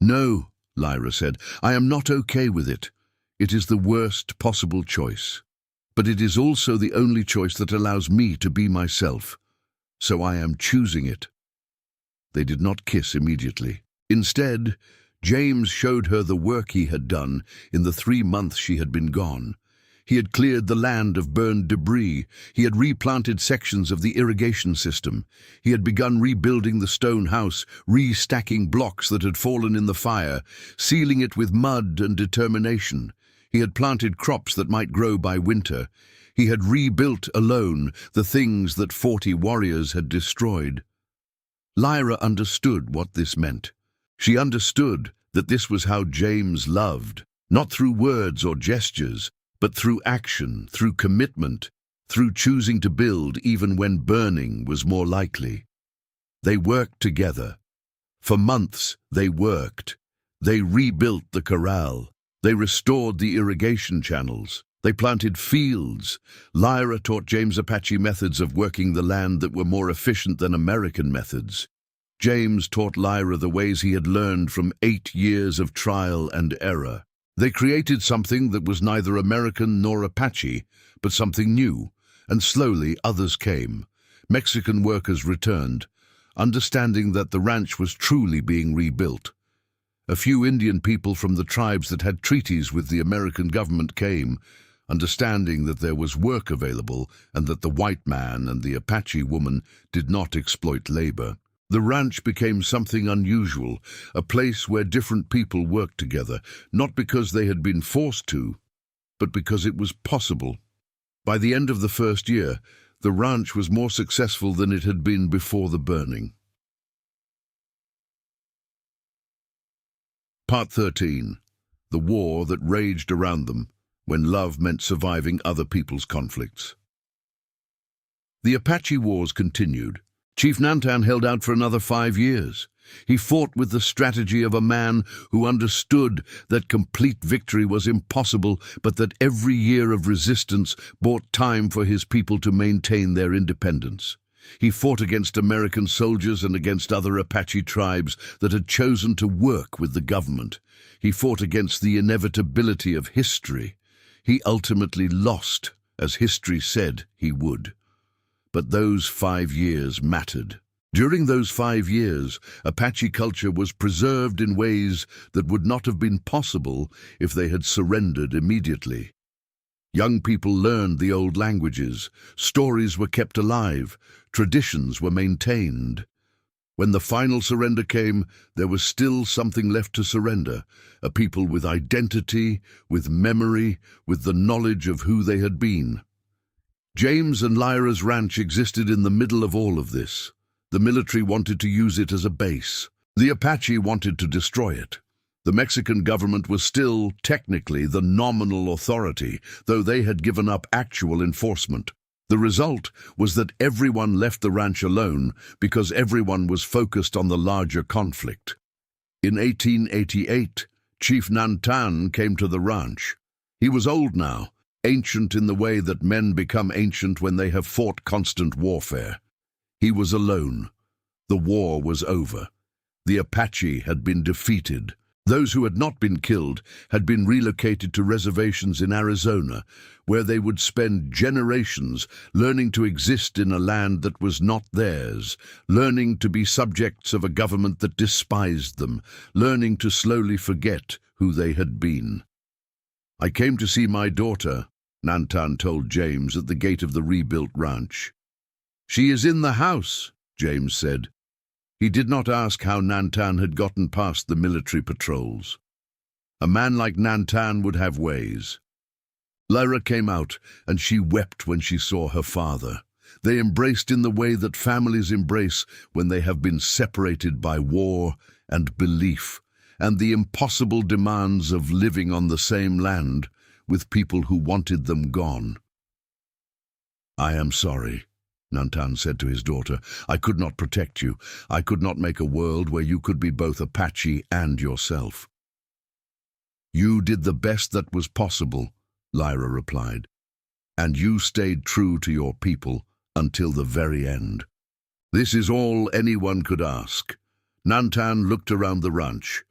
"No," Lyra said, "I am not okay with it. It is the worst possible choice. But it is also the only choice that allows me to be myself. So I am choosing it." They did not kiss immediately. Instead, James showed her the work he had done in the 3 months she had been gone. He had cleared the land of burned debris. He had replanted sections of the irrigation system. He had begun rebuilding the stone house, restacking blocks that had fallen in the fire, sealing it with mud and determination. He had planted crops that might grow by winter. He had rebuilt alone the things that 40 warriors had destroyed. Lyra understood what this meant. She understood that this was how James loved, not through words or gestures, but through action, through commitment, through choosing to build even when burning was more likely. They worked together. For months they worked. They rebuilt the corral. They restored the irrigation channels. They planted fields. Lyra taught James Apache methods of working the land that were more efficient than American methods. James taught Lyra the ways he had learned from 8 years of trial and error. They created something that was neither American nor Apache, but something new, and slowly others came. Mexican workers returned, understanding that the ranch was truly being rebuilt. A few Indian people from the tribes that had treaties with the American government came, understanding that there was work available and that the white man and the Apache woman did not exploit labor. The ranch became something unusual, a place where different people worked together, not because they had been forced to, but because it was possible. By the end of the first year, the ranch was more successful than it had been before the burning. Part 13. The war that raged around them, when love meant surviving other people's conflicts. The Apache Wars continued. Chief Nantan held out for another 5 years. He fought with the strategy of a man who understood that complete victory was impossible, but that every year of resistance bought time for his people to maintain their independence. He fought against American soldiers and against other Apache tribes that had chosen to work with the government. He fought against the inevitability of history. He ultimately lost, as history said he would. But those 5 years mattered. During those 5 years, Apache culture was preserved in ways that would not have been possible if they had surrendered immediately. Young people learned the old languages, stories were kept alive, traditions were maintained. When the final surrender came, there was still something left to surrender, a people with identity, with memory, with the knowledge of who they had been. James and Lyra's ranch existed in the middle of all of this. The military wanted to use it as a base. The Apache wanted to destroy it. The Mexican government was still, technically, the nominal authority, though they had given up actual enforcement. The result was that everyone left the ranch alone because everyone was focused on the larger conflict. In 1888, Chief Nantan came to the ranch. He was old now, ancient in the way that men become ancient when they have fought constant warfare. He was alone. The war was over. The Apache had been defeated. Those who had not been killed had been relocated to reservations in Arizona, where they would spend generations learning to exist in a land that was not theirs, learning to be subjects of a government that despised them, learning to slowly forget who they had been. "I came to see my daughter," Nantan told James at the gate of the rebuilt ranch. "She is in the house," James said. He did not ask how Nantan had gotten past the military patrols. A man like Nantan would have ways. Lyra came out, and she wept when she saw her father. They embraced in the way that families embrace when they have been separated by war and belief, and the impossible demands of living on the same land with people who wanted them gone. "I am sorry," Nantan said to his daughter. "I could not protect you. I could not make a world where you could be both Apache and yourself." "You did the best that was possible," Lyra replied, "and you stayed true to your people until the very end. This is all anyone could ask." Nantan looked around the ranch.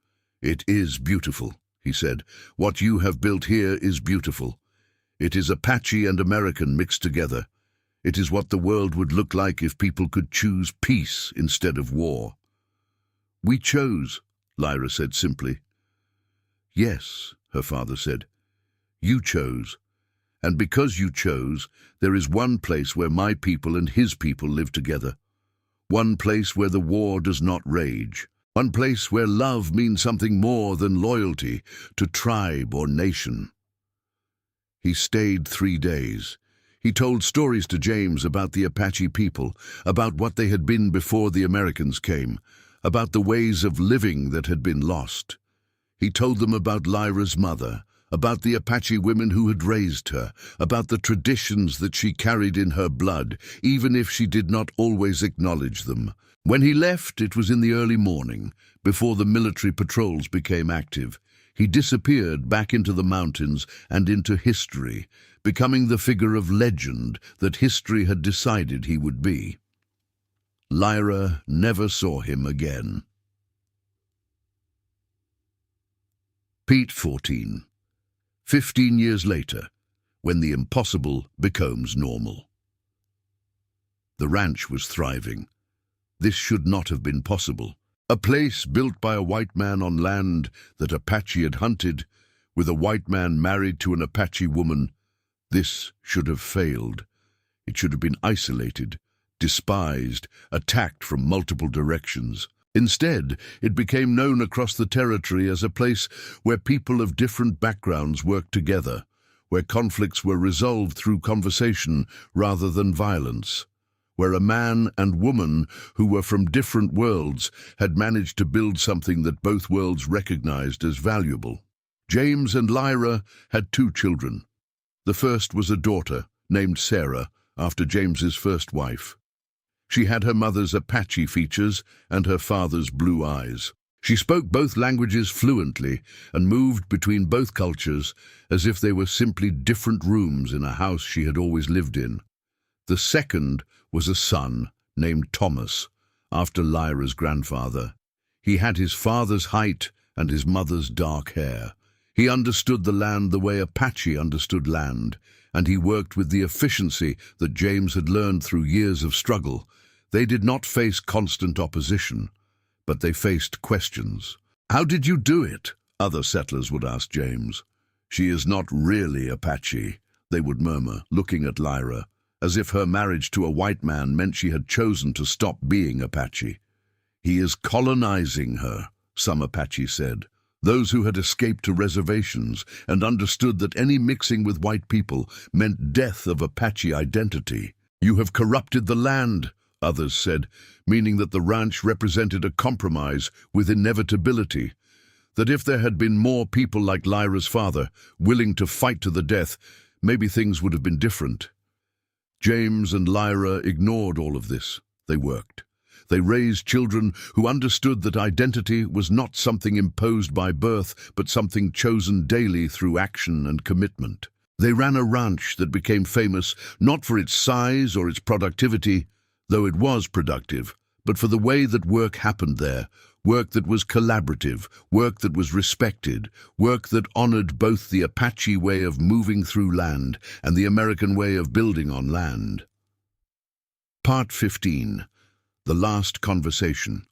"It is beautiful," he said. "What you have built here is beautiful. It is Apache and American mixed together. It is what the world would look like if people could choose peace instead of war." "We chose," Lyra said simply. "Yes," her father said. "You chose. And because you chose, there is one place where my people and his people live together. One place where the war does not rage. One place where love means something more than loyalty to tribe or nation." He stayed 3 days. He told stories to James about the Apache people, about what they had been before the Americans came, about the ways of living that had been lost. He told them about Lyra's mother, about the Apache women who had raised her, about the traditions that she carried in her blood, even if she did not always acknowledge them. When he left, it was in the early morning, before the military patrols became active. He disappeared back into the mountains and into history, becoming the figure of legend that history had decided he would be. Lyra never saw him again. Pete 14. 15 years later, when the impossible becomes normal. The ranch was thriving. This should not have been possible. A place built by a white man on land that Apache had hunted, with a white man married to an Apache woman. This should have failed. It should have been isolated, despised, attacked from multiple directions. Instead, it became known across the territory as a place where people of different backgrounds worked together, where conflicts were resolved through conversation rather than violence, where a man and woman who were from different worlds had managed to build something that both worlds recognized as valuable. James and Lyra had 2 children. The first was a daughter named Sarah, after James's first wife. She had her mother's Apache features and her father's blue eyes. She spoke both languages fluently and moved between both cultures as if they were simply different rooms in a house she had always lived in. The second was a son named Thomas, after Lyra's grandfather. He had his father's height and his mother's dark hair. He understood the land the way Apache understood land, and he worked with the efficiency that James had learned through years of struggle. They did not face constant opposition, but they faced questions. "How did you do it?" other settlers would ask James. "She is not really Apache," they would murmur, looking at Lyra, as if her marriage to a white man meant she had chosen to stop being Apache. "He is colonizing her," some Apache said. Those who had escaped to reservations and understood that any mixing with white people meant death of Apache identity. "You have corrupted the land," others said, meaning that the ranch represented a compromise with inevitability, that if there had been more people like Lyra's father, willing to fight to the death, maybe things would have been different. James and Lyra ignored all of this. They worked. They raised children who understood that identity was not something imposed by birth, but something chosen daily through action and commitment. They ran a ranch that became famous not for its size or its productivity, though it was productive, but for the way that work happened there, work that was collaborative, work that was respected, work that honored both the Apache way of moving through land and the American way of building on land. Part 15. The Last Conversation.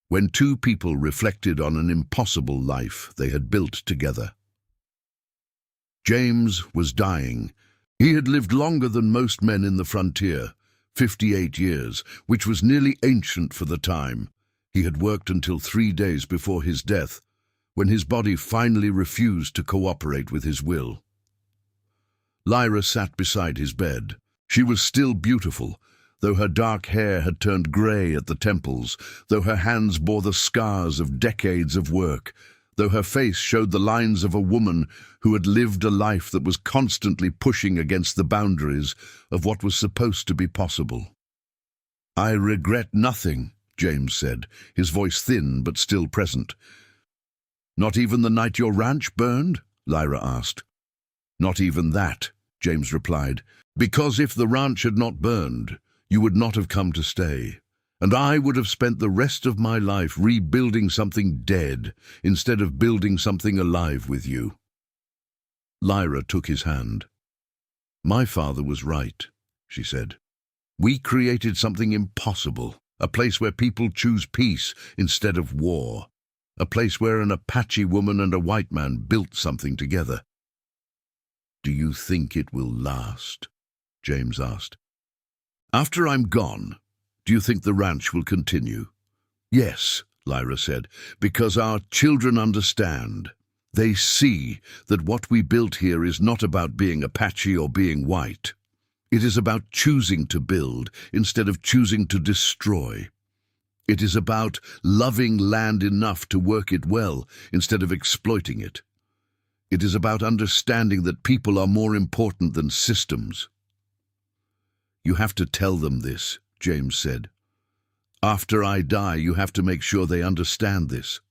When two people reflected on an impossible life they had built together. James was dying. He had lived longer than most men in the frontier, 58 years, which was nearly ancient for the time. He had worked until 3 days before his death, when his body finally refused to cooperate with his will. Lyra sat beside his bed. She was still beautiful, though her dark hair had turned grey at the temples, though her hands bore the scars of decades of work, though her face showed the lines of a woman who had lived a life that was constantly pushing against the boundaries of what was supposed to be possible. "I regret nothing," James said, his voice thin but still present. "Not even the night your ranch burned?" Lyra asked. "Not even that," James replied, "because if the ranch had not burned, you would not have come to stay, and I would have spent the rest of my life rebuilding something dead instead of building something alive with you." Lyra took his hand. "My father was right," she said. "We created something impossible, a place where people choose peace instead of war, a place where an Apache woman and a white man built something together." "Do you think it will last?" James asked. "After I'm gone, do you think the ranch will continue?" "Yes," Lyra said, "because our children understand. They see that what we built here is not about being Apache or being white. It is about choosing to build instead of choosing to destroy. It is about loving land enough to work it well instead of exploiting it. It is about understanding that people are more important than systems." "You have to tell them this," James said. "After I die, you have to make sure they understand this.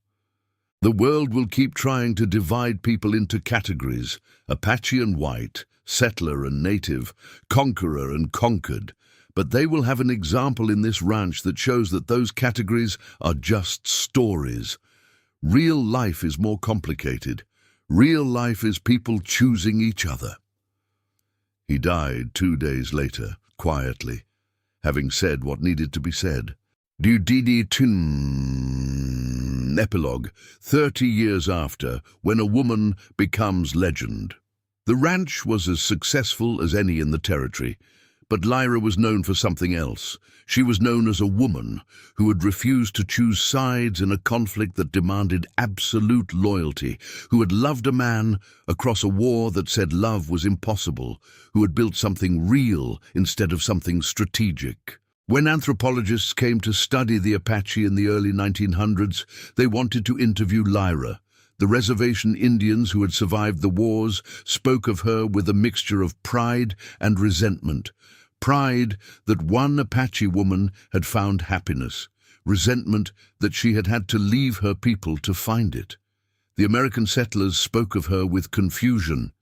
The world will keep trying to divide people into categories, Apache and white, settler and native, conqueror and conquered, but they will have an example in this ranch that shows that those categories are just stories. Real life is more complicated. Real life is people choosing each other." He died 2 days later, quietly, having said what needed to be said. Epilogue, 30 years after, when a woman becomes legend. The ranch was as successful as any in the territory, but Lyra was known for something else. She was known as a woman who had refused to choose sides in a conflict that demanded absolute loyalty, who had loved a man across a war that said love was impossible, who had built something real instead of something strategic. When anthropologists came to study the Apache in the early 1900s, they wanted to interview Lyra. The reservation Indians who had survived the wars spoke of her with a mixture of pride and resentment. Pride that one Apache woman had found happiness, resentment that she had had to leave her people to find it. The American settlers spoke of her with confusion.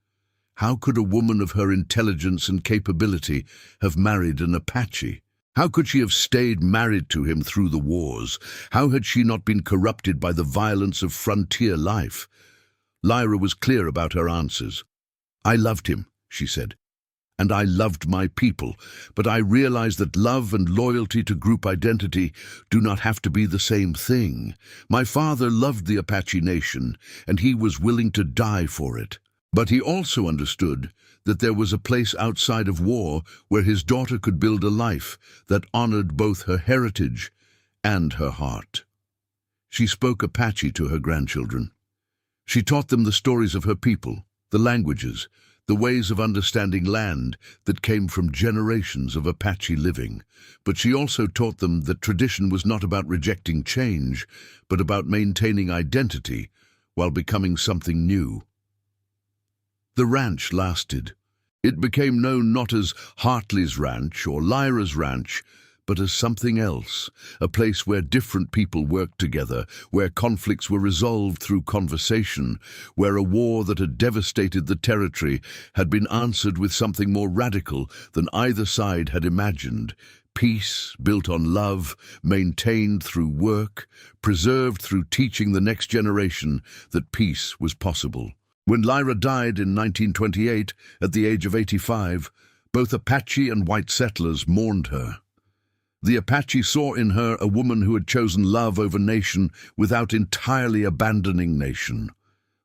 How could a woman of her intelligence and capability have married an Apache? How could she have stayed married to him through the wars? How had she not been corrupted by the violence of frontier life? Lyra was clear about her answers. "I loved him," she said, "and I loved my people, but I realized that love and loyalty to group identity do not have to be the same thing. My father loved the Apache nation, and he was willing to die for it. But he also understood that there was a place outside of war where his daughter could build a life that honored both her heritage and her heart." She spoke Apache to her grandchildren. She taught them the stories of her people, the languages, the ways of understanding land that came from generations of Apache living. But she also taught them that tradition was not about rejecting change, but about maintaining identity while becoming something new. The ranch lasted. It became known not as Hartley's ranch or Lyra's ranch, but as something else, a place where different people worked together, where conflicts were resolved through conversation, where a war that had devastated the territory had been answered with something more radical than either side had imagined. Peace built on love, maintained through work, preserved through teaching the next generation that peace was possible. When Lyra died in 1928, at the age of 85, both Apache and white settlers mourned her. The Apache saw in her a woman who had chosen love over nation without entirely abandoning nation.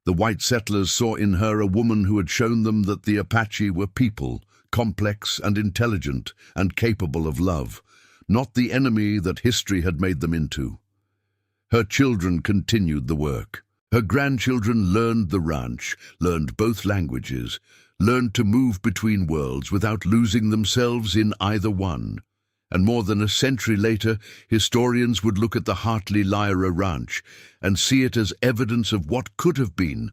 The white settlers saw in her a woman who had shown them that the Apache were people, complex and intelligent and capable of love, not the enemy that history had made them into. Her children continued the work. Her grandchildren learned the ranch, learned both languages, learned to move between worlds without losing themselves in either one. And more than a century later, historians would look at the Hartley Lyra Ranch and see it as evidence of what could have been,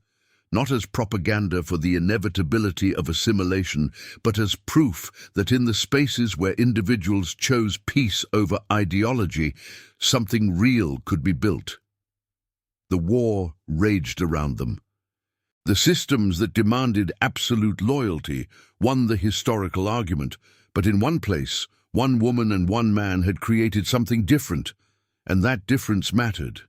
not as propaganda for the inevitability of assimilation, but as proof that in the spaces where individuals chose peace over ideology, something real could be built. The war raged around them. The systems that demanded absolute loyalty won the historical argument, but in one place, one woman and one man had created something different, and that difference mattered.